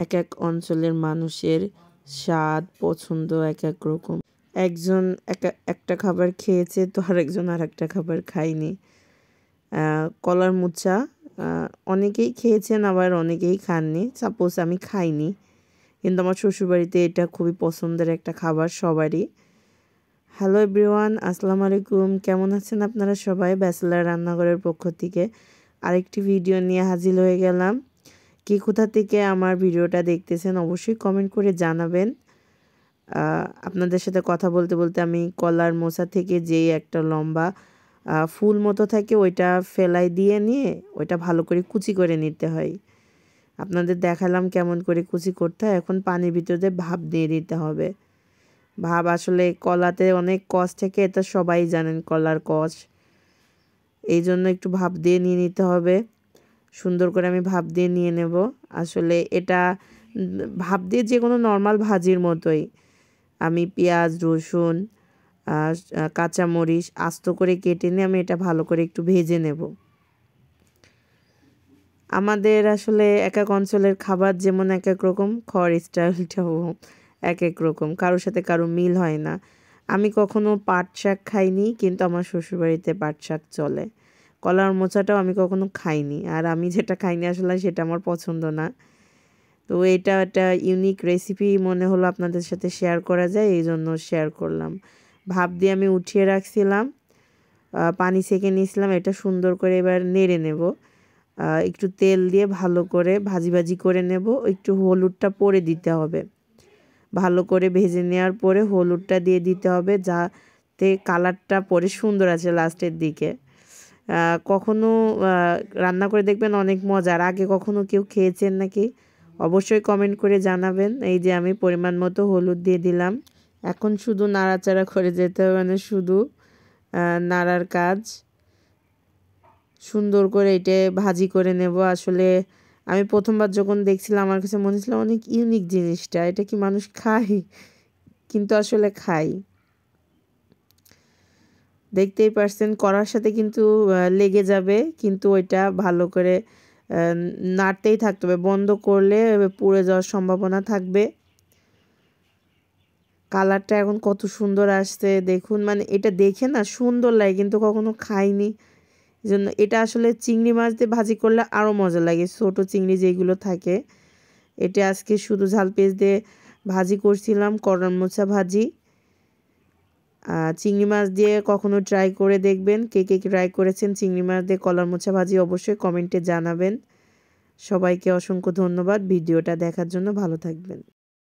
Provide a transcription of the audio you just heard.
এক এক অঞ্চলের মানুষের স্বাদ পছন্দ এক এক রকম। একজন একটা খাবার খেয়েছে তো আরেকজন আরেকটা খাবার খায়নি। কলার মোচা অনেকেই খেয়েছেন, আবার অনেকেই খাননি। সাপোজ আমি খাইনি, কিন্তু আমার শ্বশুরবাড়িতে এটা খুবই পছন্দের একটা খাবার সবারই। হ্যালো এভরিওয়ান, আসসালামু আলাইকুম। কেমন আছেন আপনারা সবাই? ব্যাচেলার রান্নাঘরের পক্ষ থেকে আরেকটি ভিডিও নিয়ে হাজির হয়ে গেলাম। কি কোথা থেকে আমার ভিডিওটা দেখতেছেন অবশ্যই কমেন্ট করে জানাবেন। আপনাদের সাথে কথা বলতে বলতে আমি কলার মোচা থেকে যেই একটা লম্বা ফুল মতো থাকে ওইটা ফেলাই দিয়ে নিয়ে ওইটা ভালো করে কুচি করে নিতে হয়। আপনাদের দেখালাম কেমন করে কুচি করতে হয়। এখন পানির ভিতরে ভাপ দিয়ে দিতে হবে। ভাপ আসলে কলাতে অনেক কষ থেকে, এটা সবাই জানেন কলার কষ, এই জন্য একটু ভাপ দিয়ে নিয়ে নিতে হবে। সুন্দর করে আমি ভাপ দিয়ে নিয়ে নেব। আসলে এটা ভাপ দিয়ে যে কোনো নর্মাল ভাজির মতোই আমি পেঁয়াজ রসুন কাঁচামরিচ আস্ত করে কেটে নিয়ে আমি এটা ভালো করে একটু ভেজে নেব। আমাদের আসলে এক এক অঞ্চলের খাবার যেমন এক এক রকম, খাওয়ার স্টাইলটাও এক এক রকম, কারোর সাথে কারো মিল হয় না। আমি কখনো পাট শাক খাইনি, কিন্তু আমার শ্বশুরবাড়িতে পাট শাক চলে। কলার মোচাটাও আমি কখনো খাইনি, আর আমি যেটা খাইনি আসলে সেটা আমার পছন্দ না। তো এটা একটা ইউনিক রেসিপি মনে হলো আপনাদের সাথে শেয়ার করা যায়, এই জন্য শেয়ার করলাম। ভাপ দিয়ে আমি উঠিয়ে রাখছিলাম, পানি সেকে নিয়েছিলাম। এটা সুন্দর করে এবার নেড়ে নেব। একটু তেল দিয়ে ভালো করে ভাজি করে নেব। একটু হলুদটা পরে দিতে হবে। ভালো করে ভেজে নেওয়ার পরে হলুদটা দিয়ে দিতে হবে, যাতে কালারটা পরে সুন্দর আছে লাস্টের দিকে। কখনো রান্না করে দেখবেন অনেক মজার। আগে কখনো কেউ খেয়েছেন নাকি অবশ্যই কমেন্ট করে জানাবেন। এই যে আমি পরিমাণ মতো হলুদ দিয়ে দিলাম। এখন শুধু নাড়াচাড়া করে যেতে হবে, মানে শুধু নাড়ার কাজ। সুন্দর করে এটা ভাজি করে নেব। আসলে আমি প্রথমবার যখন দেখছিলাম আমার কাছে মনে হচ্ছিল অনেক ইউনিক জিনিসটা, এটা কি মানুষ খায়? কিন্তু আসলে খাই। দেখতেই পারছেন করার সাথে কিন্তু লেগে যাবে, কিন্তু ওইটা ভালো করে নাড়তেই থাকতে হবে। বন্ধ করলে পুড়ে যাওয়ার সম্ভাবনা থাকবে। কালারটা এখন কত সুন্দর আসছে দেখুন, মানে এটা দেখে না সুন্দর লাগে, কিন্তু কখনো খাইনি। এই জন্য এটা আসলে চিংড়ি মাছ দিয়ে ভাজি করলে আরও মজা লাগে, ছোট চিংড়ি যেগুলো থাকে। এটা আজকে শুধু ঝাল পেঁয়াজ দিয়ে ভাজি করছিলাম, কলার মোচা ভাজি। চিংড়ি মাছ দিয়ে কখনো ট্রাই করে দেখবেন। কে কে ট্রাই করেছেন চিংড়ি মাছ দিয়ে কলার মোচা ভাজি অবশ্যই কমেন্টে জানাবেন। সবাইকে অসংখ্য ধন্যবাদ ভিডিওটা দেখার জন্য। ভালো থাকবেন।